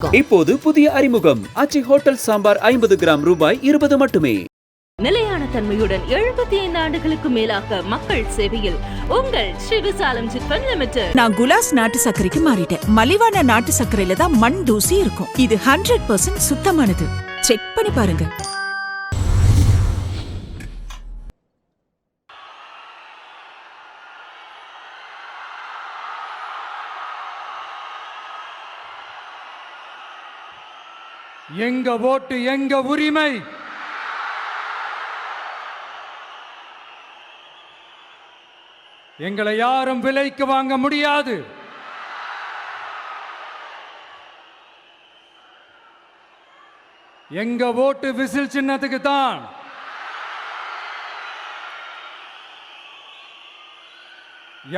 இப்போது புதிய அறிமுகம் ஆச்சி ஹோட்டல் சாம்பார் 50 கிராம் ரூபாய் 20 மட்டுமே. நிலையான தன்மையுடன் 75 ஆண்டுகளுக்கு மேலாக மக்கள் சேவையில் உங்கள் ஸ்ரீவிசாலம் சிட்ஃபண்ட் லிமிடெட். நான் குலாஸ் நாட்டு சர்க்கரைக்கு மாறிட்டேன். மலிவான நாட்டு சர்க்கரையில தான் மண் தூசி இருக்கும். இது 100% சுத்தமானது. செக் பண்ணி பாருங்க. எங்க ஓட்டு எங்க உரிமை. எங்களை யாரும் விலைக்கு வாங்க முடியாது. எங்க ஓட்டு விசில் சின்னத்துக்கு தான்.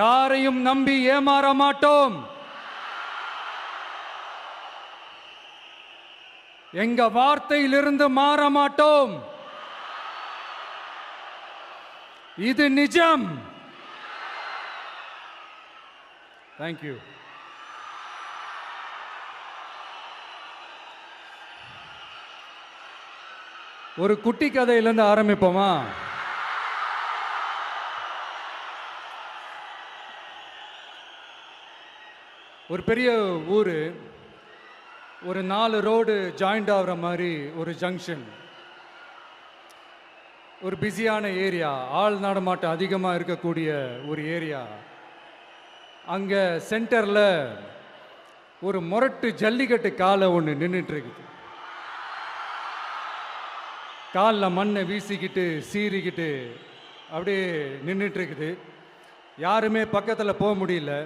யாரையும் நம்பி ஏமாற மாட்டோம். எங்க வார்த்தையிலிருந்து மாற மாட்டோம். இது நிஜம். தேங்க்யூ. ஒரு குட்டி கதையிலிருந்து ஆரம்பிப்போமா? ஒரு பெரிய ஊரு, ஒரு 4 ரோடு ஜாயிண்ட் ஆகிற மாதிரி ஒரு ஜங்ஷன், ஒரு பிஸியான ஏரியா, ஆள் நடமாட்டம் அதிகமாக இருக்கக்கூடிய ஒரு ஏரியா. அங்கே சென்டரில் ஒரு முரட்டு ஜல்லிக்கட்டு காலை ஒன்று நின்றுட்டு இருக்குது. காலில் மண்ணை வீசிக்கிட்டு சீறிக்கிட்டு அப்படியே நின்றுட்டு இருக்குது. யாருமே பக்கத்தில் போக முடியல.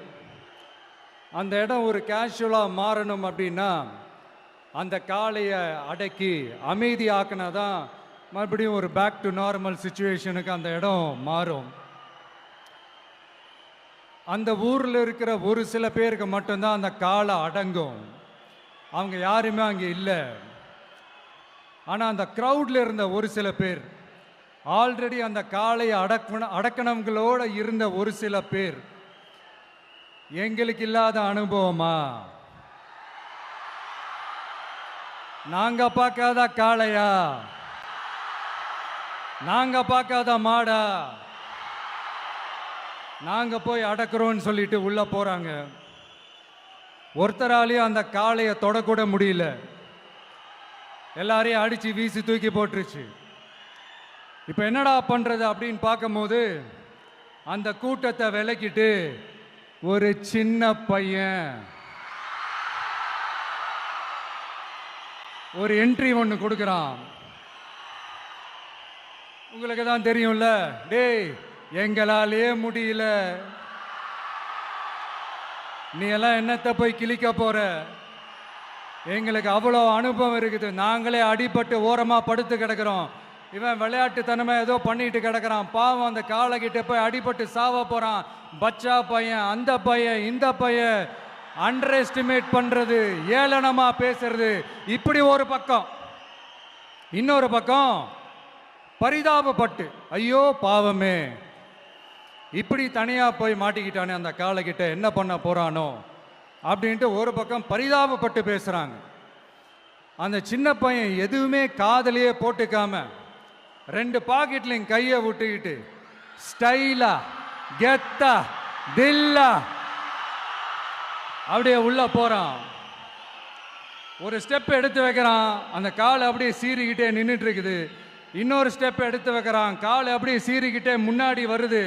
அந்த இடம் ஒரு கேஷுவலாக மாறணும் அப்படின்னா அந்த காளையை அடக்கி அமைதி ஆக்கினா தான் மறுபடியும் ஒரு பேக் டு நார்மல் சுச்சுவேஷனுக்கு அந்த இடம் மாறும். அந்த ஊரில் இருக்கிற ஒரு சில பேருக்கு மட்டும்தான் அந்த காளை அடங்கும். அவங்க யாருமே அங்கே இல்லை. ஆனால் அந்த க்ரௌடில் இருந்த ஒரு சில பேர், ஆல்ரெடி அந்த காளையை அடக்கணவங்களோட இருந்த ஒரு சில பேர், எங்களுக்கு இல்லாத அனுபவமா? நாங்க பார்க்காத காளையா? நாங்க பார்க்காத மாடா? நாங்க போய் அடக்குறோம்னு சொல்லிட்டு உள்ள போறாங்க. ஒருத்தராலையும் அந்த காளையை தொடக்கூட முடியல. எல்லாரையும் அடிச்சு வீசி தூக்கி போட்டுருச்சு. இப்ப என்னடா பண்றது அப்படின்னு பார்க்கும்போது அந்த கூட்டத்தை விலக்கிட்டு ஒரு சின்ன பையன் ஒரு என்ட்ரி ஒன்று கொடுக்குறான். உங்களுக்கு தான் தெரியும்ல, டேய் எங்களாலே முடியல, நீ எல்லாம் என்னத்தை போய் கிழிக்க போற? எங்களுக்கு அவ்வளோ அனுபவம் இருக்குது. நாங்களே அடிபட்டு ஓரமாக படுத்து கிடக்கிறோம். இவன் விளையாட்டுத்தனமா ஏதோ பண்ணிட்டு கிடக்கிறான். பாவம், அந்த காளைகிட்ட போய் அடிபட்டு சாவ போறான். பச்சா பையன், அந்த பையன், இந்த பையன், அண்டர் எஸ்டிமேட் பண்றது, ஏளனமா பேசுறது, இப்படி ஒரு பக்கம். இன்னொரு பக்கம் பரிதாபப்பட்டு, ஐயோ பாவமே, இப்படி தனியா போய் மாட்டிக்கிட்டானே அந்த காளைகிட்ட, என்ன பண்ண போறானோ அப்படின்ட்டு ஒரு பக்கம் பரிதாபப்பட்டு பேசுறாங்க. அந்த சின்ன பையன் எதுவுமே காதலையே போட்டுக்காம 2 பாக்கெட்லையும் கையை விட்டுக்கிட்டு ஸ்டைலா கெத்தா தில்லா அப்படியே உள்ள போறான். ஒரு ஸ்டெப் எடுத்து வைக்கிறான், அந்த காலை அப்படியே சீறிக்கிட்டே நின்றுட்டு இருக்குது. இன்னொரு ஸ்டெப் எடுத்து வைக்கிறான், காலை அப்படியே சீறிக்கிட்டே முன்னாடி வருது.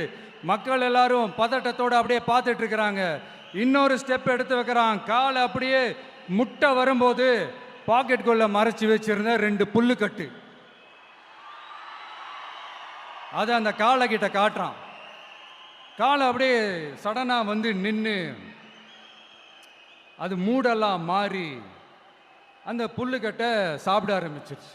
மக்கள் எல்லாரும் பதட்டத்தோடு அப்படியே பார்த்துட்டு இருக்கிறாங்க. இன்னொரு ஸ்டெப் எடுத்து வைக்கிறான், காலை அப்படியே முட்டை வரும்போது பாக்கெட்டுக்குள்ள மறைச்சி வச்சிருந்த 2 புல்லுக்கட்டு அதை அந்த காளை கிட்ட காட்டுறான். காளை அப்படியே சடனா வந்து நின்று அது மூடெல்லாம் மாறி அந்த புல்லுக்கட்டை சாப்பிட ஆரம்பிச்சிருச்சு.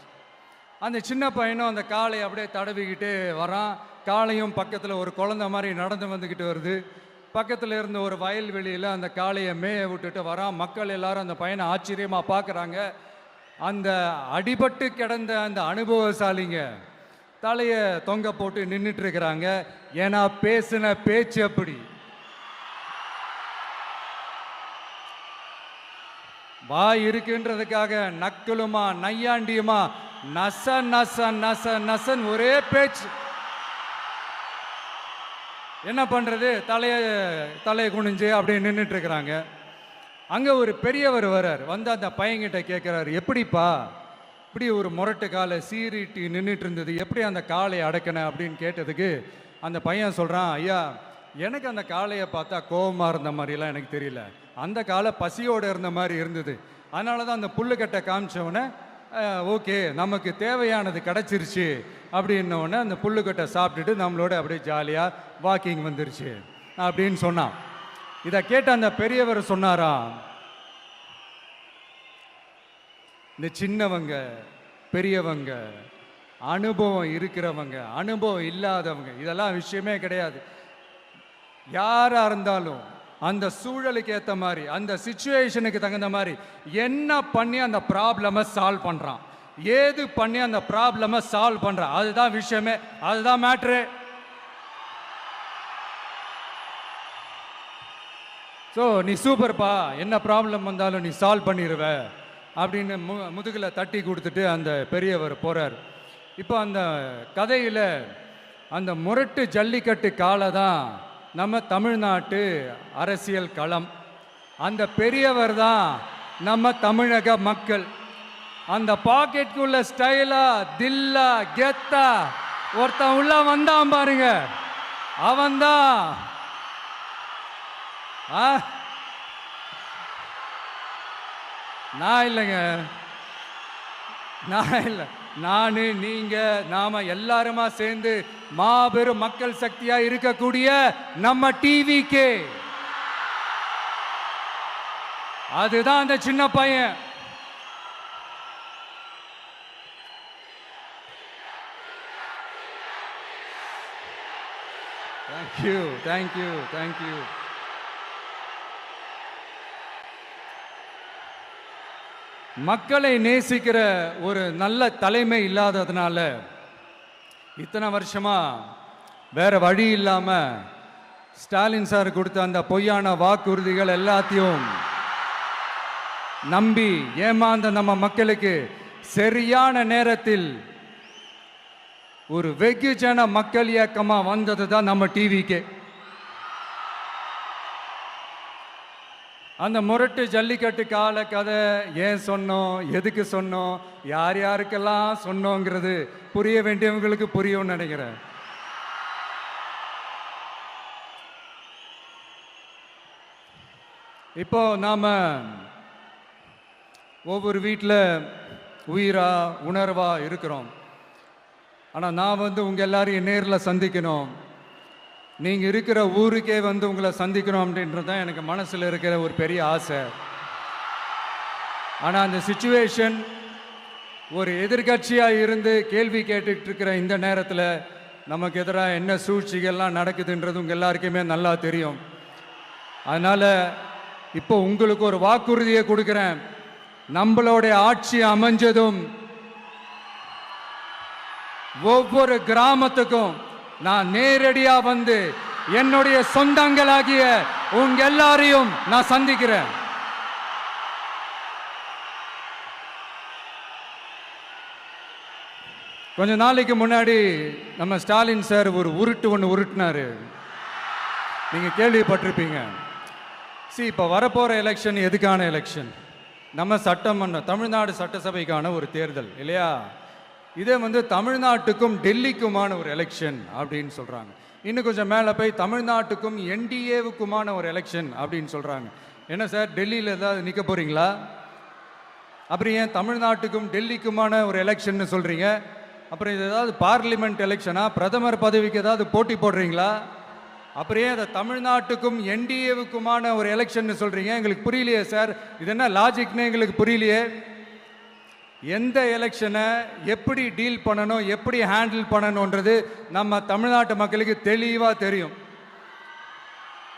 அந்த சின்ன பையனும் அந்த காளையை அப்படியே தடவிக்கிட்டு வரான். காளையும் பக்கத்தில் ஒரு குழந்தை மாதிரி நடந்து வந்துக்கிட்டு வருது. பக்கத்தில் இருந்த ஒரு வயல்வெளியில் அந்த காளையை மேய விட்டுட்டு வரான். மக்கள் எல்லாரும் அந்த பையனை ஆச்சரியமாக பார்க்குறாங்க. அந்த அடிபட்டு கிடந்த அந்த அனுபவசாலிங்க தலையை தொங்க போட்டு நின்றுட்டு இருக்கிறாங்க. ஏன்னா பேசின பேச்சு அப்படி. வாய் இருக்குன்றதுக்காக நக்கலுமா நையாண்டியுமா நச நச நச நசன் ஒரே பேச்சு. என்ன பண்றது, தலையை குனிஞ்சு அப்படியே நின்றுட்டு இருக்கிறாங்க. அங்க ஒரு பெரியவர் வர்றார், வந்து அந்த பையன்கிட்ட கேட்கிறாரு, எப்படிப்பா இப்படி ஒரு முரட்டு காலை சீறிட்டு நின்றுட்டு இருந்தது, எப்படி அந்த காலை அடக்கின அப்படின்னு கேட்டதுக்கு அந்த பையன் சொல்றான், ஐயா எனக்கு அந்த காளையை பார்த்தா கோபமா இருந்த மாதிரிலாம் எனக்கு தெரியல, அந்த காலை பசியோடு இருந்த மாதிரி இருந்தது. அதனால தான் அந்த புல்லுக்கட்டை காமிச்சவொடனே ஓகே நமக்கு தேவையானது கிடச்சிருச்சு அப்படின்னோடனே அந்த புல்லுக்கட்டை சாப்பிட்டுட்டு நம்மளோட அப்படியே ஜாலியாக வாக்கிங் வந்துருச்சு அப்படின்னு சொன்னான். இதை கேட்ட அந்த பெரியவர் சொன்னாராம், இந்த சின்னவங்க பெரியவங்க அனுபவம் இருக்கிறவங்க அனுபவம் இல்லாதவங்க இதெல்லாம் விஷயமே கிடையாது. யாரா இருந்தாலும் அந்த சூழலுக்கு ஏற்ற மாதிரி அந்த சிச்சுவேஷனுக்கு தகுந்த மாதிரி என்ன பண்ணி அந்த ப்ராப்ளமை சால்வ் பண்றான், ஏது பண்ணி அந்த ப்ராப்ளமை சால்வ் பண்றான், அதுதான் விஷயமே, அதுதான் மேட்ரு. ஸோ நீ சூப்பர்ப்பா, என்ன ப்ராப்ளம் வந்தாலும் நீ சால்வ் பண்ணிடுவ அப்படின்னு முதுகில் தட்டி கொடுத்துட்டு அந்த பெரியவர் போறார். இப்போ அந்த கதையில் அந்த முரட்டு ஜல்லிக்கட்டு காலை தான் நம்ம தமிழ்நாட்டு அரசியல் களம். அந்த பெரியவர் தான் நம்ம தமிழக மக்கள். அந்த பாக்கெட்டுக்குள்ள ஸ்டைலா தில்லா கெத்தா ஒருத்தன் உள்ள வந்தான் பாருங்க, அவன்தான் நான் இல்லைங்க, நான் இல்லை, நானு நீங்க நாம எல்லாருமா சேர்ந்து மாபெரும் மக்கள் சக்தியா இருக்கக்கூடிய நம்ம டிவிக்கு, அதுதான் அந்த சின்ன பையன். Thank you thank you thank you. மக்களை நேசிக்கிற ஒரு நல்ல தலைமை இல்லாததுனால இத்தனை வருஷமா வேற வழி இல்லாம ஸ்டாலின் சார் கொடுத்த அந்த பொய்யான வாக்குறுதிகள் எல்லாத்தையும் நம்பி ஏமாந்த நம்ம மக்களுக்கு சரியான நேரத்தில் ஒரு வெகுஜன மக்கள் இயக்கமா வந்தது தான் நம்ம டிவிக்கு. அந்த முரட்டு ஜல்லிக்கட்டு கால கதை ஏன் சொன்னோம், எதுக்கு சொன்னோம், யார் யாருக்கெல்லாம் சொன்னோங்கிறது புரிய வேண்டியவங்களுக்கு புரியும் நினைக்கிறேன். இப்போ நாம ஒவ்வொரு வீட்டில் உயிரா உணர்வா இருக்கிறோம். ஆனால் நான் உங்க எல்லாரையும் நேரில் சந்திக்கணும், நீங்கள் இருக்கிற ஊருக்கே உங்களை சந்திக்கணும் அப்படின்றது தான் எனக்கு மனசில் இருக்கிற ஒரு பெரிய ஆசை. ஆனால் அந்த சிச்சுவேஷன் ஒரு எதிர்கட்சியாக இருந்து கேள்வி கேட்டுட்டு இருக்கிற இந்த நேரத்தில் நமக்கு எதிராக என்ன சூழ்ச்சிகள்லாம் நடக்குதுன்றது உங்கள் எல்லாருக்குமே நல்லா தெரியும். அதனால் இப்போ உங்களுக்கு ஒரு வாக்குறுதியை கொடுக்குறேன், நம்மளுடைய ஆட்சி அமைஞ்சதும் ஒவ்வொரு கிராமத்துக்கும் நான் நேரடியா வந்து என்னுடைய சொந்தங்களாகிய உங்க எல்லாரையும் நான் சந்திக்கிறேன். கொஞ்ச நாளைக்கு முன்னாடி நம்ம ஸ்டாலின் சார் ஒரு ஒன்று உருட்டினாரு, நீங்க கேள்விப்பட்டிருப்பீங்க. இப்ப வரப்போற எலெக்ஷன் எதுக்கான எலெக்ஷன்? நம்ம சட்டமன்றம் தமிழ்நாடு சட்டசபைக்கான ஒரு தேர்தல் இல்லையா? இதே தமிழ்நாட்டுக்கும் டெல்லிக்குமான ஒரு எலெக்ஷன் அப்படின்னு சொல்றாங்க. இன்னும் கொஞ்சம் மேலே போய் தமிழ்நாட்டுக்கும் என்டிஏவுக்குமான ஒரு எலெக்ஷன் அப்படின்னு சொல்றாங்க. என்ன சார், டெல்லியில் ஏதாவது நிற்க போறீங்களா? அப்புறம் ஏன் தமிழ்நாட்டுக்கும் டெல்லிக்குமான ஒரு எலெக்ஷன் சொல்றீங்க? அப்புறம் இது ஏதாவது பார்லிமெண்ட் எலெக்ஷனா, பிரதமர் பதவிக்கு ஏதாவது போட்டி போடுறீங்களா? அப்புறம் ஏன் தமிழ்நாட்டுக்கும் என்டிஏவுக்குமான ஒரு எலெக்ஷன் சொல்றீங்க? எங்களுக்கு புரியலையே சார், இது என்ன லாஜிக்னு எங்களுக்கு புரியலையே. எந்த எலெக்ஷனை எப்படி டீல் பண்ணணும், எப்படி ஹேண்டில் பண்ணணுன்றது நம்ம தமிழ்நாட்டு மக்களுக்கு தெளிவாக தெரியும்.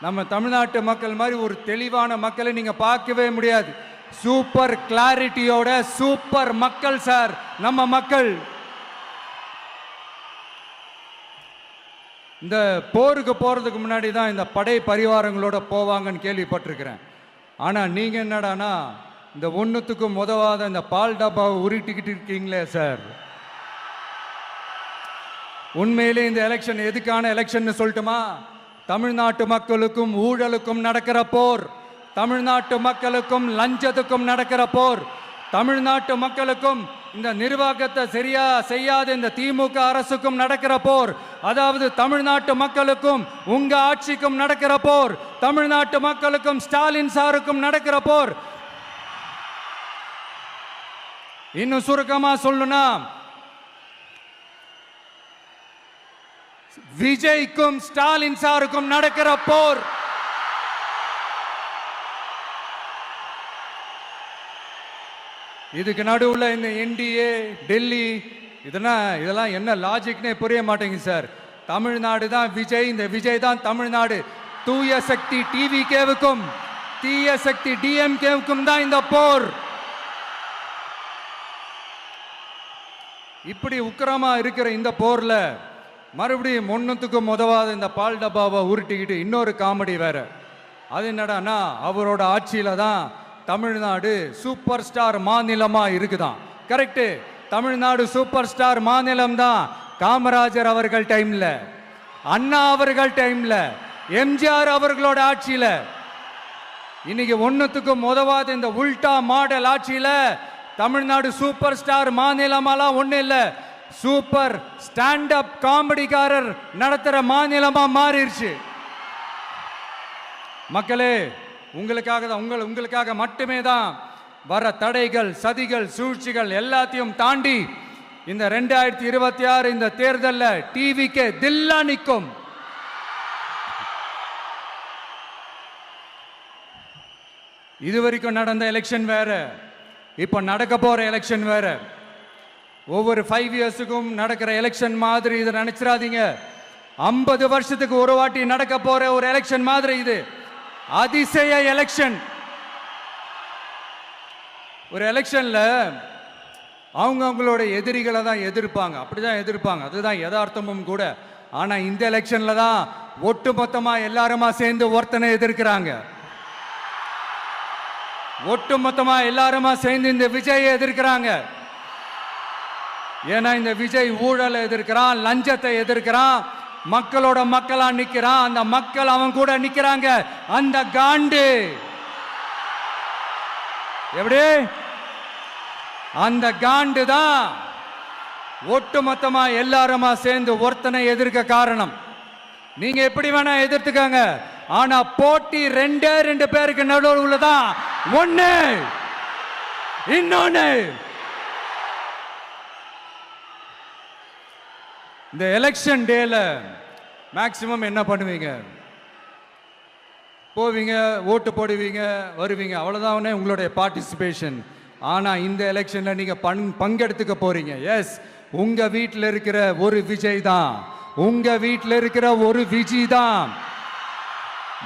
நம்ம தமிழ்நாட்டு மக்கள் மாதிரி ஒரு தெளிவான மக்களை நீங்க பார்க்கவே முடியாது. சூப்பர் கிளாரிட்டியோட சூப்பர் மக்கள் சார் நம்ம மக்கள். இந்த போருக்கு போறதுக்கு முன்னாடி தான் இந்த படை பரிவாரங்களோட போவாங்கன்னு கேள்விப்பட்டிருக்கிறேன். ஆனா நீங்க என்னடானா இந்த ஒன்றுத்துக்கும் உதவாத இந்த பால் டப்பாவை உருட்டிக்கிட்டு இருக்கீங்களே சார், உண்மையிலே இந்த எலெக்ஷன் எதுக்கான எலெக்ஷன் சொல்லட்டுமா? தமிழ்நாட்டு மக்களுக்கும் ஊழலுக்கும் நடக்கிற போர், தமிழ்நாட்டு மக்களுக்கும் லஞ்சத்துக்கும் நடக்கிற போர், தமிழ்நாட்டு மக்களுக்கும் இந்த நிர்வாகத்தை சரியா செய்யாத இந்த திமுக அரசுக்கும் நடக்கிற போர், அதாவது தமிழ்நாட்டு மக்களுக்கும் உங்க ஆட்சிக்கும் நடக்கிற போர், தமிழ்நாட்டு மக்களுக்கும் ஸ்டாலின் சாருக்கும் நடக்கிற போர். இன்னும் சுருக்கமா சொல்லணும்னா, விஜய்க்கும் ஸ்டாலின் சாருக்கும் நடக்கிற போர். இதுக்கு நடுவில் இந்த என்டிஏ டெல்லி இதெல்லாம் என்ன லாஜிக்னே புரிய மாட்டேங்குது சார். தமிழ்நாடு தான் விஜய், இந்த விஜய் தான் தமிழ்நாடு. தூய சக்தி டிவிகேவுக்கும் தீய சக்தி டிஎம்கேவுக்கும் தான் இந்த போர். இப்படி உக்கிரமா இருக்கிற இந்த போர்ல மறுபடியும் ஒன்றுத்துக்கும் உதவாத இந்த பால் டப்பாவை உருட்டிக்கிட்டு இன்னொரு காமெடி வேற. அது என்னடான்னா, அவரோட ஆட்சியில தான் தமிழ்நாடு சூப்பர் ஸ்டார் மாநிலமா இருக்குதான். கரெக்டு, தமிழ்நாடு சூப்பர் ஸ்டார் மாநிலம் தான். காமராஜர் அவர்கள் டைம்ல, அண்ணா அவர்கள் டைம்ல, எம்ஜிஆர் அவர்களோட ஆட்சியில. இன்னைக்கு ஒன்றுத்துக்கும் உதவாத இந்த உல்டா மாடல் ஆட்சியில தமிழ்நாடு சூப்பர் ஸ்டார் மாநிலமாலாம் ஒண்ணு இல்ல, சூப்பர் ஸ்டாண்ட் அப் காமெடிக்காரர் நடத்துற மாநிலமா மாறிடுச்சு. மக்களே, உங்களுக்காக மட்டுமே தான் வர தடைகள், சதிகள், சூழ்ச்சிகள் எல்லாத்தையும் தாண்டி இந்த 2026 இந்த தேர்தலில் டிவிக்கு தில்லா நிற்கும். இதுவரைக்கும் நடந்த எலெக்ஷன் வேற, இப்ப நடக்க போற எலெக்ஷன் வேற. ஒவ்வொரு 5 இயர்ஸுக்கும் நடக்கிற எலெக்ஷன் மாதிரி இதை நினைச்சிடாதீங்க. 50 வருஷத்துக்கு ஒரு வாட்டி நடக்க போற ஒரு எலெக்ஷன் மாதிரி இது. அதிசய எலெக்ஷன். ஒரு எலெக்ஷன்ல அவங்களோட எதிரிகளை தான் எதிர்ப்பாங்க, அப்படிதான் எதிர்ப்பாங்க, அதுதான் யதார்த்தமும் கூட. ஆனா இந்த எலெக்ஷன்ல தான் ஒட்டுமொத்தமா எல்லாருமா சேர்ந்து ஒருத்தனை எதிர்க்கிறாங்க. ஒட்டுமொத்தமா எல்லாருமா சேர்ந்து இந்த விஜயை எதிர்க்கிறாங்க. ஏன்னா இந்த விஜய் ஊழலை எதிர்க்கிறான், லஞ்சத்தை எதிர்க்கிறான், மக்களோட மக்களா நிக்கிறான். அந்த மக்கள் அவன் கூட நிக்கிறாங்க. அந்த காண்டு எப்படி? அந்த காண்டு தான் ஒட்டுமொத்தமா எல்லாருமா சேர்ந்து ஒருத்தனை எதிர்க்க காரணம். நீங்க எப்படி வேணா எதிர்த்துக்காங்க, ஆனா போட்டி 2 பேருக்கு நடுவில் உள்ளதான் ஒண்ணு. இன்னொன்னு, இந்த எலெக்ஷன் டேல மேக்சிமம் என்ன பண்ணுவீங்க? போவீங்க, ஓட்டு போடுவீங்க, வருவீங்க, அவ்வளவுதான் உங்களுடைய பார்ட்டிசிபேஷன். ஆனா இந்த எலெக்ஷன்ல நீங்க பங்கெடுத்துக்க போறீங்க. எஸ், உங்க வீட்டில் இருக்கிற ஒரு விஜய் தான், உங்க வீட்டில் இருக்கிற ஒரு விஜய் தான்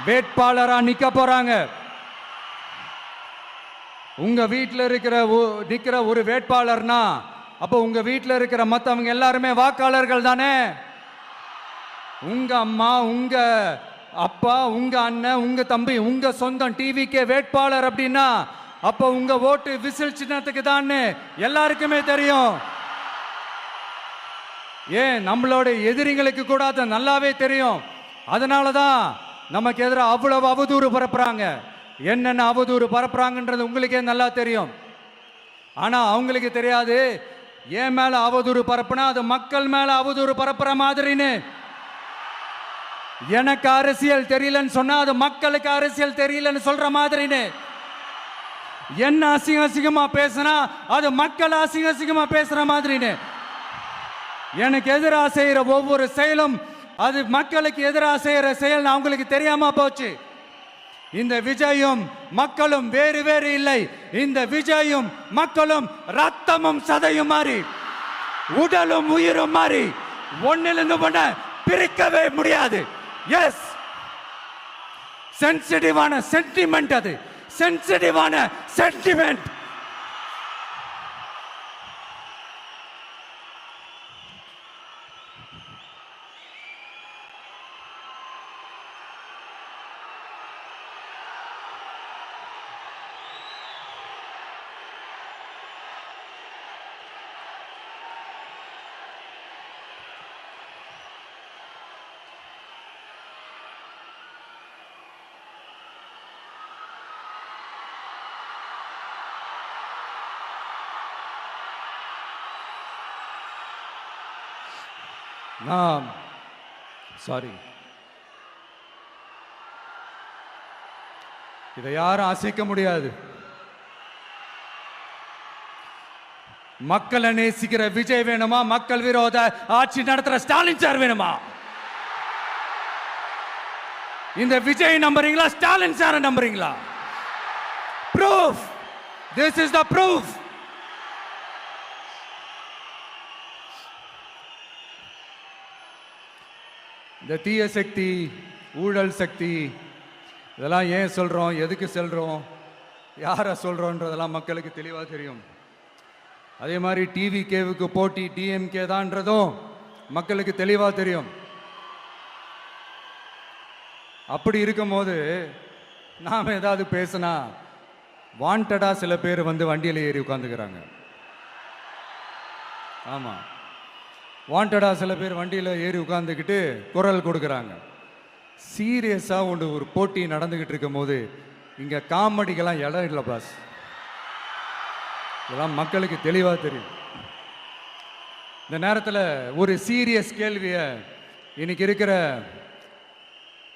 வேட்பாளரா நிக்க போறாங்க. உங்க வீட்டில் நிக்கிற ஒரு வேட்பாளர்னா அப்போ உங்க வீட்டில் இருக்கிற மற்றவங்க எல்லாருமே வாக்காளர்கள் தானே. உங்க அம்மா, உங்க அப்பா, உங்க அண்ணன், உங்க தம்பி, உங்க சொந்தம் டிவிக்கே வேட்பாளர் அப்படின்னா அப்போ உங்க ஓட்டு விசில் சின்னத்துக்கு தான் எல்லாருக்குமே தெரியும். ஏன், நம்மளோட எதிரிங்களுக்கு கூட அது நல்லாவே தெரியும். அதனாலதான் நமக்கு எதிராக அவ்வளவு அவதூறு பரப்புறாங்க. என்னென்ன அவதூறு பரப்புறாங்கன்றது உங்களுக்கே நல்லா தெரியும். ஆனா அவங்களுக்கு தெரியாது, ஏன் மேல அவதூறு பரப்புனா அது மக்கள் மேல அவதூறு பரப்புற மாதிரின்னு. எனக்கு அரசியல் தெரியலன்னு சொன்னா அது மக்களுக்கு அரசியல் தெரியலன்னு சொல்ற மாதிரின்னு. என்ன அசிங்கமா பேசினா அது மக்கள் அசிங்கமா பேசுற மாதிரின்னு. எனக்கு எதிராக செய்யற ஒவ்வொரு செயலும் அது மக்களுக்கு எதிராக செய்யற செயல் அவங்களுக்கு தெரியாம போச்சு. இந்த விஜயும் மக்களும் வேறு வேறு இல்லை. இந்த விஜயும் மக்களும் ரத்தமும் சதையும் மாறி, உடலும் உயிரும் மாறி, ஒன்னிலிருந்து ஒண்ண பிரிக்கவே முடியாது. எஸ், சென்சிட்டிவான சென்டிமெண்ட், அது சென்சிட்டிவான சென்டிமெண்ட். நான் சாரி, இதை யாரும் அசைக்க முடியாது. மக்களை நேசிக்கிற விஜய் வேணுமா, மக்கள் விரோத ஆட்சி நடத்துற ஸ்டாலின் சார் வேணுமா? இந்த விஜய் நம்புறீங்களா, ஸ்டாலின் சார் நம்புறீங்களா? Proof, this is the proof. இந்த தீய சக்தி, ஊழல் சக்தி, இதெல்லாம் ஏன் சொல்றோம், எதுக்கு சொல்றோம், யாரை சொல்றோன்றதெல்லாம் மக்களுக்கு தெளிவாக தெரியும். அதே மாதிரி டிவிகேவுக்கு போட்டி டிஎம்கே தான்றதும் மக்களுக்கு தெளிவாக தெரியும். அப்படி இருக்கும்போது நாம் ஏதாவது பேசினா வாண்டடா சில பேர் வந்து வண்டியில் ஏறி உட்காந்துக்கிறாங்க. ஆமாம், வாண்டடா சில பேர் வண்டியில் ஏறி உட்காந்துக்கிட்டு குரல் கொடுக்குறாங்க. சீரியஸாக ஒரு போட்டி நடந்துக்கிட்டு இருக்கும் போது இங்கே காமெடிக்கெல்லாம் இடம் இல்லை பாஸ். இதெல்லாம் மக்களுக்கு தெளிவாக தெரியும். இந்த நேரத்தில் ஒரு சீரியஸ் கேள்வியை இன்னைக்கு இருக்கிற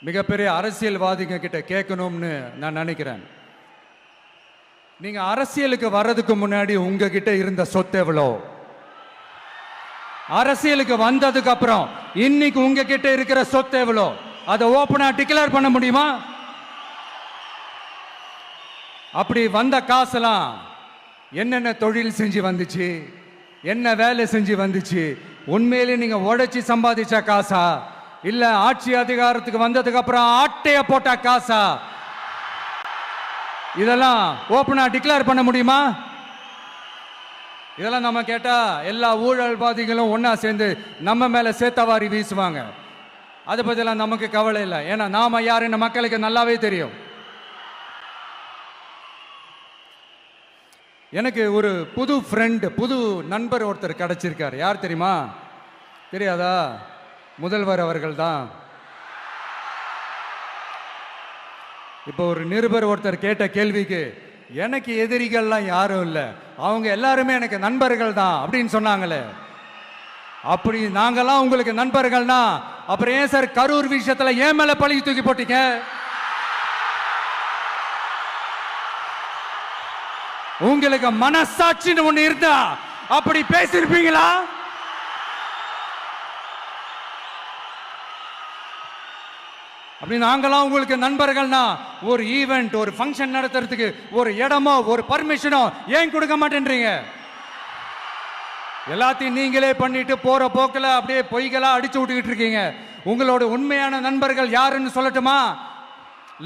மிகப்பெரிய அரசியல்வாதிங்க கிட்ட கேட்கணும்னு நான் நினைக்கிறேன். நீங்க அரசியலுக்கு வர்றதுக்கு முன்னாடி உங்ககிட்ட இருந்த சொத்து எவ்வளோ? அரசியலுக்கு வந்ததுக்கு அப்புறம் இன்னைக்கு உங்ககிட்ட இருக்கிற சொத்து எவ்வளோ? அதை ஓப்பனா டிக்ளேர் பண்ண முடியுமா? அப்படி வந்த காசெல்லாம் என்னென்ன தொழில் செஞ்சு வந்துச்சு, என்ன வேலை செஞ்சு வந்துச்சு, உண்மையிலே நீங்க உழைச்சி சம்பாதிச்ச காசா, இல்ல ஆட்சி அதிகாரத்துக்கு வந்ததுக்கு அப்புறம் ஆட்டைய போட்ட காசா? இதெல்லாம் ஓப்பனா டிக்ளேர் பண்ண முடியுமா? இதெல்லாம் நம்ம கேட்டா எல்லா ஊழல்வாதிகளும் ஒன்னா சேர்ந்து நம்ம மேல சேத்தவாரி வீசுவாங்க. அதை பத்திலாம் நமக்கு கவலை இல்லை. ஏன்னா நாம யாருன்னு மக்களுக்கு நல்லாவே தெரியும். எனக்கு ஒரு புது ஃப்ரெண்ட், புது நண்பர் ஒருத்தர் கிடைச்சிருக்காரு. யார் தெரியுமா? தெரியாதா? முதல்வர் அவர்கள் தான். இப்போ ஒரு நிருபர் ஒருத்தர் கேட்ட கேள்விக்கு எனக்கு எதிரிகள்லாம் யாரும் இல்லை, அவங்க எல்லாருமே எனக்கு நண்பர்கள் தான் அப்படின்னு சொன்னாங்களே. அப்படி நாங்கெல்லாம் உங்களுக்கு நண்பர்கள்னா அப்புறம் ஏன் சார் கரூர் விஷயத்துல ஏன் மேல பழி தூக்கி போட்டீங்க? உங்களுக்கு மனசாட்சின்னு ஒண்ணு இருந்தா அப்படி பேசிருப்பீங்களா? அப்படி நாங்களாம் உங்களுக்கு நண்பர்கள்னா ஒரு ஈவெண்ட், ஒரு ஃபங்க்ஷன் நடத்துறதுக்கு ஒரு இடமோ ஒரு பர்மிஷனோ ஏன் கொடுக்க மாட்டேன்றீங்க? எல்லாத்தையும் நீங்களே பண்ணிட்டு போற போக்கில் அப்படியே பொய்களா அடிச்சு விட்டுக்கிட்டு இருக்கீங்க. உங்களோட உண்மையான நண்பர்கள் யாருன்னு சொல்லட்டுமா?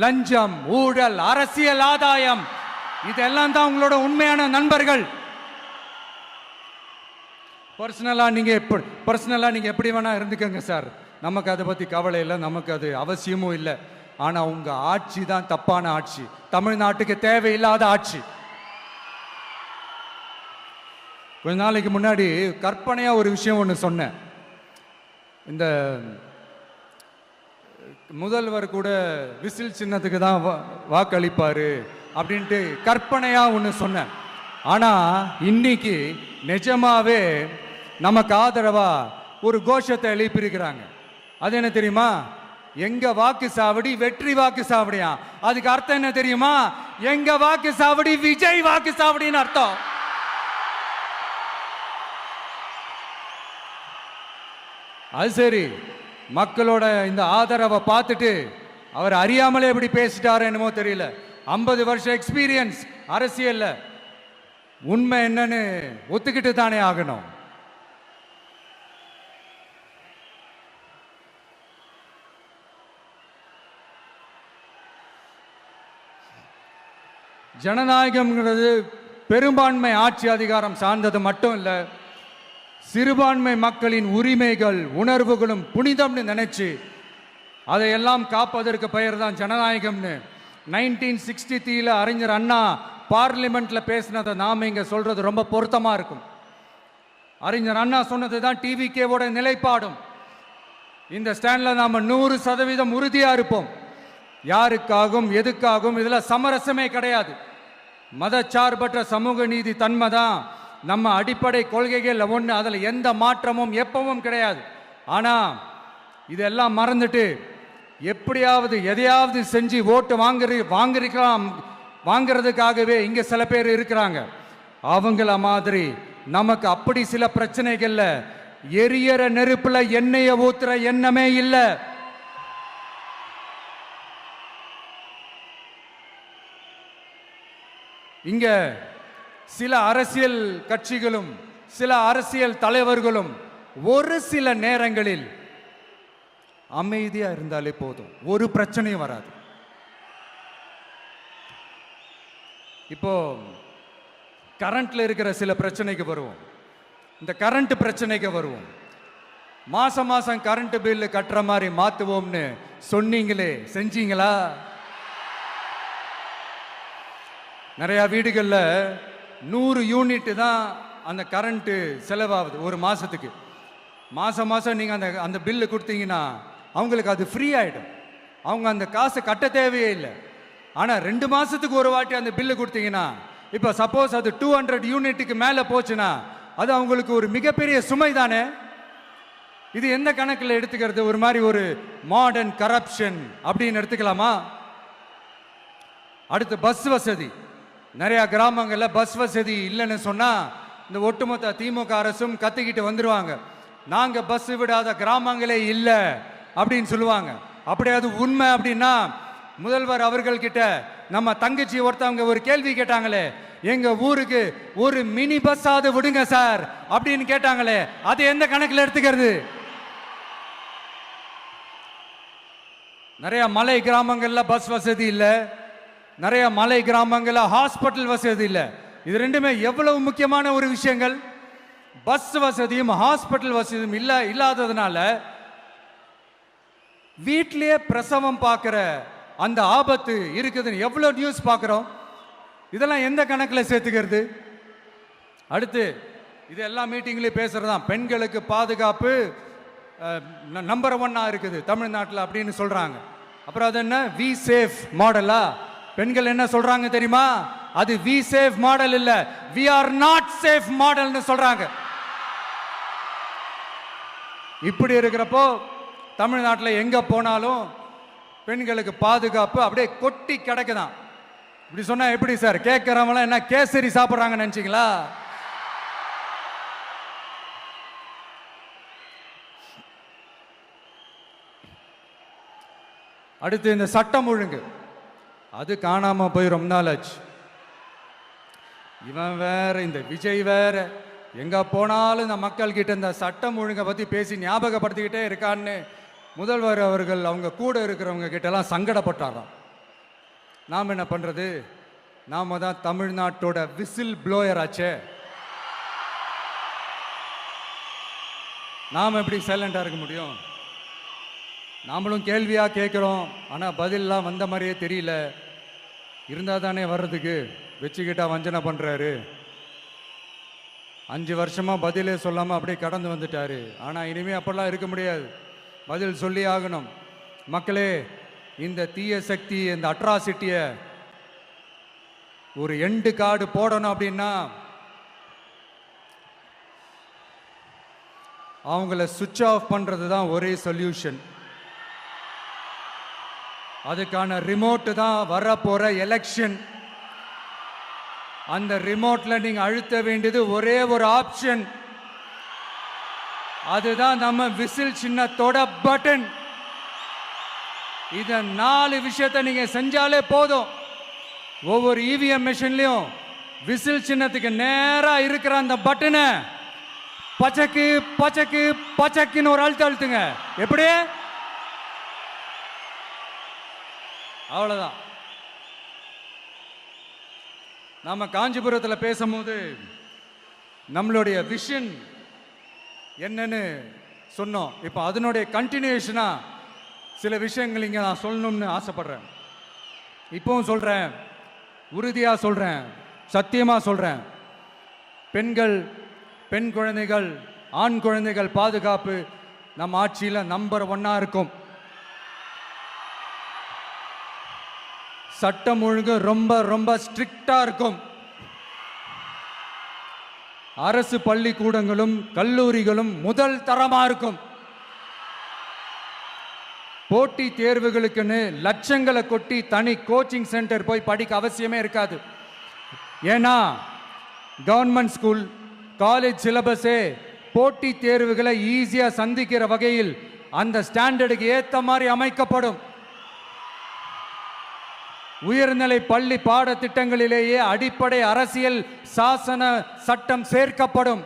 லஞ்சம், ஊழல், அரசியல் ஆதாயம், இதெல்லாம் தான் உங்களோட உண்மையான நண்பர்கள். பர்சனலா நீங்க எப்படி வேணா இருந்துக்கங்க சார், நமக்கு அதை பத்தி கவலை இல்லை, நமக்கு அது அவசியமும் இல்லை. ஆனா உங்க ஆட்சி தான் தப்பான ஆட்சி, தமிழ்நாட்டுக்கு தேவையில்லாத ஆட்சி. கொஞ்ச நாளைக்கு முன்னாடி கற்பனையா ஒரு விஷயம் ஒன்று சொன்னேன். இந்த முதல்வர் கூட விசில் சின்னத்துக்கு தான் வாக்களிப்பாரு அப்படின்ட்டு கற்பனையா ஒன்று சொன்னேன். ஆனா இன்னைக்கு நிஜமாவே நமக்கு ஆதரவா ஒரு கோஷத்தை எழுப்பியிருக்கிறாங்க. அது என்ன தெரியுமா? எங்க வாக்கு சாவடி வெற்றி வாக்கு சாவடியா. அதுக்கு அர்த்தம் என்ன தெரியுமா? எங்க வாக்கு சாவடி விஜய் வாக்கு சாவடின்னு அர்த்தம். அது சரி, மக்களோட இந்த ஆதரவை பார்த்துட்டு அவர் அறியாமலே எப்படி பேசிட்டாரு என்னமோ தெரியல. 50 வருஷம் எக்ஸ்பீரியன்ஸ் அரசியல்ல, உண்மை என்னன்னு ஒத்துக்கிட்டு தானே ஆகணும். ஜனநாயகம்ங்கிறது பெரும்பான்மை ஆட்சி அதிகாரம் சார்ந்தது மட்டும் இல்லை, சிறுபான்மை மக்களின் உரிமைகள் உணர்வுகளும் புனிதம்னு நினைச்சு அதையெல்லாம் காப்பதற்கு பெயர் தான் ஜனநாயகம்னு 1963 அறிஞர் அண்ணா பார்லிமெண்ட்ல பேசினதை நாம இங்க சொல்றது ரொம்ப பொருத்தமா இருக்கும். அறிஞர் அண்ணா சொன்னது தான் டிவிகேவோட நிலைப்பாடும். இந்த ஸ்டாண்ட்ல நாம 100% உறுதியா இருப்போம். யாருக்காகவும் எதுக்காகவும் இதுல சமரசமே கிடையாது. மதச்சார்பற்ற சமூக நீதி தன்மை தான் நம்ம அடிப்படை கொள்கைகள் ஒன்று. அதில் எந்த மாற்றமும் எப்பவும் கிடையாது. ஆனா இதெல்லாம் மறந்துட்டு எப்படியாவது எதையாவது செஞ்சு ஓட்டு வாங்குறதுக்காகவே இங்க சில பேர் இருக்கிறாங்க. அவங்கள மாதிரி நமக்கு அப்படி சில பிரச்சனைகள்ல எரியற நெருப்புல எண்ணெய ஊத்துற எண்ணமே இல்லை. இங்க சில அரசியல் கட்சிகளும் சில அரசியல் தலைவர்களும் ஒரு சில நேரங்களில் அமைதியா இருந்தாலே போதும், ஒரு பிரச்சனையும் வராது. இப்போ கரண்ட்ல இருக்கிற சில பிரச்சனைக்கு வருவோம். இந்த கரண்ட் பிரச்சனைக்கு வருவோம். மாசம் மாசம் கரண்ட் பில்லு கட்டுற மாதிரி மாத்துவோம்னு சொன்னீங்களே, செஞ்சீங்களா? நிறைய வீடுகளில் 100 யூனிட் தான் அந்த கரண்ட்டு செலவாகுது ஒரு மாசத்துக்கு. மாசம் மாசம் நீங்க அந்த பில்லு கொடுத்தீங்கன்னா அவங்களுக்கு அது ஃப்ரீ ஆயிடும். அவங்க அந்த காசை கட்ட தேவையே இல்லை. ஆனா 2 மாசத்துக்கு ஒரு வாட்டி அந்த பில்லு கொடுத்தீங்கன்னா, இப்போ சப்போஸ் அது 200 யூனிட்டுக்கு மேல போச்சுன்னா அது அவங்களுக்கு ஒரு மிகப்பெரிய சுமை தானே. இது எந்த கணக்கில் எடுத்துக்கிறது? ஒரு மாதிரி ஒரு மாடர்ன் கரப்ஷன் அப்படின்னு எடுத்துக்கலாமா? அடுத்து பஸ் வசதி. நிறைய கிராமங்களில் பஸ் வசதி இல்லைன்னு சொன்னா இந்த ஒட்டுமொத்த திமுக அரசும் கத்திக்கிட்டு வந்துருவாங்க. நாங்க பஸ் விடாத கிராமங்களே இல்லை அப்படின்னு சொல்லுவாங்க. அப்படி அது உண்மை அப்படின்னா முதல்வர் அவர்கள் கிட்ட நம்ம தங்கச்சி ஒருத்தவங்க ஒரு கேள்வி கேட்டாங்களே, எங்க ஊருக்கு ஒரு மினி பஸ்ஸாவது விடுங்க சார் அப்படின்னு கேட்டாங்களே, அது எந்த கணக்கில் எடுத்துக்கிறது? நிறைய மலை கிராமங்கள்ல பஸ் வசதி இல்லை, நிறைய மலை கிராமங்கள்ல ஹாஸ்பிட்டல் வசதி இல்லை. இது ரெண்டுமே எவ்வளவு முக்கியமான ஒரு விஷயங்கள். பஸ் வசதியும் ஹாஸ்பிட்டல் வசதியும் இல்லாததுனால வீட்டிலேயே பிரசவம் பார்க்கிற அந்த ஆபத்து இருக்குதுன்னு எவ்வளவு நியூஸ் பார்க்கிறோம். இதெல்லாம் எந்த கணக்கில் சேர்த்துக்கிறது? அடுத்து இது எல்லா மீட்டிங்லையும் பேசுறதுதான், பெண்களுக்கு பாதுகாப்பு நம்பர் 1 இருக்குது தமிழ்நாட்டில் அப்படின்னு சொல்றாங்க. அப்புறம் அது என்ன, வி சேஃப் மாடலா? பெண்கள் என்ன சொல்றாங்க தெரியுமா? அது வி சேஃப் மாடல் இல்ல, வி ஆர் நாட் சேஃப் மாடல்னு சொல்றாங்க. இப்படி இருக்கிறப்போ தமிழ்நாட்டில் எங்க போனாலும் பெண்களுக்கு பாதுகாப்பு அப்படியே கொட்டி கிடக்குதான். இப்படி சொன்னா எப்படி சார்? கேட்கிறவங்க என்ன கேசரி சாப்பிட்றாங்க நினைச்சீங்களா? அடுத்து இந்த சட்டம் ஒழுங்கு, அது காணாம போய் ரொம்ப நாள் ஆச்சு. இவன் வேற, இந்த விஜய் வேற, எங்க போனாலும் இந்த மக்கள் கிட்ட இந்த சட்டம் ஒழுங்கை பத்தி பேசி ஞாபகப்படுத்திக்கிட்டே இருக்கான்னு முதல்வர் அவர்கள் அவங்க கூட இருக்கிறவங்க கிட்டலாம் சங்கடப்பட்டாராம். நாம் என்ன பண்றது? நாம தான் தமிழ்நாட்டோட விசில் ப்ளோயர் ஆச்சே. நாம் எப்படி சைலண்டா இருக்க முடியும்? நாமளும் கேள்வியா கேட்கிறோம், ஆனா பதிலெல்லாம் வந்த மாதிரியே தெரியல. இருந்தா தானே வர்றதுக்கு, வச்சுக்கிட்டா வஞ்சனை பண்றாரு. 5 வருஷமா பதிலே சொல்லாம அப்படியே கடந்து வந்துட்டாரு. ஆனா இனிமே அப்பெல்லாம் இருக்க முடியாது, பதில் சொல்லி ஆகணும். மக்களே, இந்த தீய சக்தி, இந்த அட்ராசிட்டிய ஒரு எண்டு கார்டு போடணும் அப்படின்னா அவங்கள சுவிட்ச் ஆஃப் பண்றது தான் ஒரே சொல்யூஷன். அதுக்கான ரிமோட் தான் வரப்போற எலெக்ஷன். அந்த ரிமோட்ல நீங்க அழுத்த வேண்டியது ஒரே ஒரு ஆப்ஷன், அதுதான் நம்ம விசில் சின்னத்தோட பட்டன். இத 4 விஷயத்தை நீங்க செஞ்சாலே போதும். ஒவ்வொரு இவிஎம் மெஷின்லயும் விசில் சின்னத்துக்கு நேரா இருக்கிற அந்த பட்டனை பச்சக்கு பச்சக்கு பச்சக்குன்னு ஒரு அழுத்துங்க. எப்படி? அவ்வளவுதான். நாம காஞ்சிபுரத்தில் பேசும்போது நம்மளுடைய விஷன் என்னன்னு சொன்னோம். இப்போ அதனுடைய கண்டினியூஷனா சில விஷயங்கள் இங்க நான் சொல்லணும்னு ஆசைப்படுறேன். இப்பவும் சொல்றேன், உறுதியா சொல்றேன், சத்தியமா சொல்றேன். பெண்கள், பெண் குழந்தைகள், ஆண் குழந்தைகள் பாதுகாப்பு நம்ம ஆட்சியில் நம்பர் 1 இருக்கும். சட்டம் ஒழுங்கு ரொம்ப ரொம்ப ஸ்ட்ரிக்டா இருக்கும். அரசு பள்ளிக்கூடங்களும் கல்லூரிகளும் முதல் தரமா இருக்கும். போட்டி தேர்வுகளுக்குன்னு லட்சங்களை கொட்டி தனி கோச்சிங் சென்டர் போய் படிக்க அவசியமே இருக்காது. ஏன்னா கவர்மெண்ட் ஸ்கூல் காலேஜ் சிலபஸே போட்டி தேர்வுகளை ஈஸியாக சந்திக்கிற வகையில் அந்த ஸ்டாண்டர்டுக்கு ஏற்ற மாதிரி அமைக்கப்படும். உயர்நிலை பள்ளி பாடத்திட்டங்களிலேயே அடிப்படை அரசியல் சாசன சட்டம் சேர்க்கப்படும்.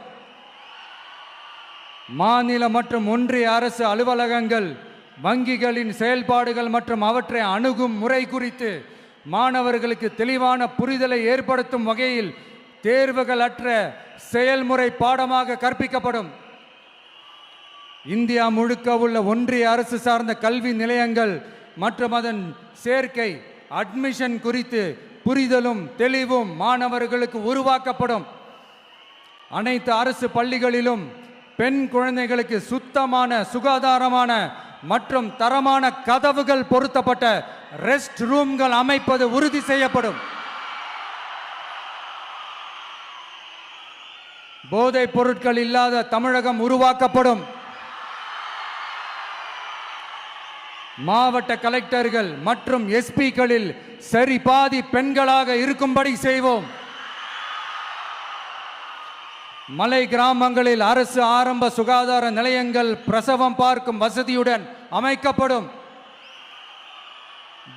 மாநில மற்றும் ஒன்றிய அரசு அலுவலகங்கள் வங்கிகளின் செயல்பாடுகள் மற்றும் அவற்றை அணுகும் முறை குறித்து மாணவர்களுக்கு தெளிவான புரிதலை ஏற்படுத்தும் வகையில் தேர்வுகள் அற்ற செயல்முறை பாடமாக கற்பிக்கப்படும். இந்தியா முழுக்க உள்ள ஒன்றிய அரசு சார்ந்த கல்வி நிலையங்கள் மற்றும் அதன் சேர்க்கை அட்மிஷன் குறித்து புரிதலும் தெளிவும் மாணவர்களுக்கு உருவாக்கப்படும். அனைத்து அரசு பள்ளிகளிலும் பெண் குழந்தைகளுக்கு சுத்தமான சுகாதாரமான மற்றும் தரமான கதவுகள் பொருத்தப்பட்ட ரெஸ்ட் ரூம்கள் அமைப்பது உறுதி செய்யப்படும். போதைப் பொருட்கள் இல்லாத தமிழகம் உருவாக்கப்படும். மாவட்ட கலெக்டர்கள் மற்றும் எஸ்பிக்களில் சரி பாதி பெண்களாக இருக்கும்படி செய்வோம். மலை கிராமங்களில் அரசு ஆரம்ப சுகாதார நிலையங்கள் பிரசவம் பார்க்கும் வசதியுடன் அமைக்கப்படும்.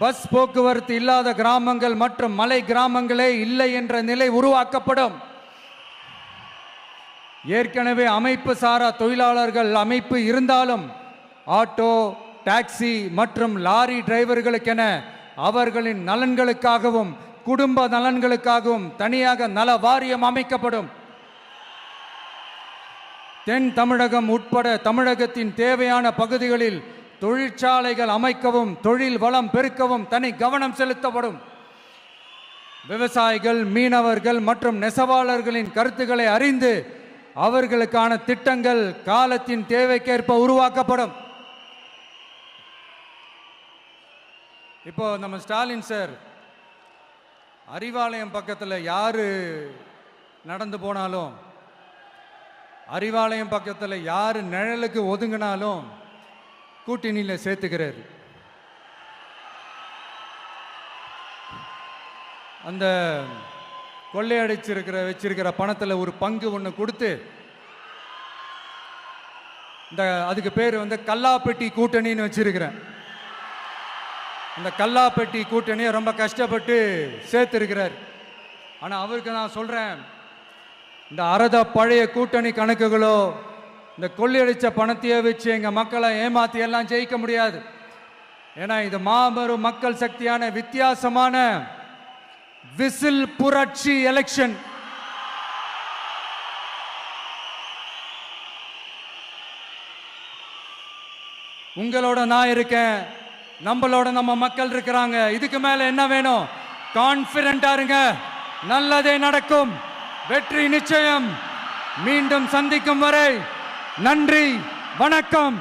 பஸ் போக்குவரத்து இல்லாத கிராமங்கள் மற்றும் மலை கிராமங்களே இல்லை என்ற நிலை உருவாக்கப்படும். ஏற்கனவே அமைப்பு சாரா தொழிலாளர்கள் அமைப்பு இருந்தாலும் ஆட்டோ, டாக்ஸி மற்றும் லாரி டிரைவர்களுக்கென அவர்களின் நலன்களுக்காகவும் குடும்ப நலன்களுக்காகவும் தனியாக நல வாரியம் அமைக்கப்படும். தென் தமிழகம் உட்பட தமிழகத்தின் தேவையான பகுதிகளில் தொழிற்சாலைகள் அமைக்கவும் தொழில் வளம் பெருக்கவும் தனி கவனம் செலுத்தப்படும். விவசாயிகள், மீனவர்கள் மற்றும் நெசவாளர்களின் கருத்துக்களை அறிந்து அவர்களுக்கான திட்டங்கள் காலத்தின் தேவைக்கேற்ப உருவாக்கப்படும். இப்போ நம்ம ஸ்டாலின் சார் அறிவாலயம் பக்கத்தில் யாரு நடந்து போனாலும், அறிவாலயம் பக்கத்தில் யாரு நிழலுக்கு ஒதுங்கினாலும் கூட்டணியில் சேர்த்துக்கிறார். அந்த வச்சிருக்கிற பணத்தில் ஒரு பங்கு ஒன்று கொடுத்து அதுக்கு பேர் கல்லாப்பெட்டி கூட்டணின்னு வச்சிருக்கிறேன். அந்த கல்லாப்பெட்டி கூட்டணியை ரொம்ப கஷ்டப்பட்டு சேர்த்திருக்கிறார். ஆனால் அவருக்கு நான் சொல்றேன், இந்த அறத பழைய கூட்டணி கணக்குகளோ இந்த கொள்ளையடிச்ச பணத்தையே வச்சு எங்க மக்களை ஏமாத்தி எல்லாம் ஜெயிக்க முடியாது. ஏன்னா இது மாபெரும் மக்கள் சக்தியான வித்தியாசமான விசில் புரட்சி எலெக்ஷன். உங்களோட நான் இருக்கேன், நம்மளோட நம்ம மக்கள் இருக்கிறாங்க. இதுக்கு மேல என்ன வேணும்? கான்பிடென்ட்டா இருங்க, நல்லதே நடக்கும், வெற்றி நிச்சயம். மீண்டும் சந்திக்கும் வரை நன்றி, வணக்கம்.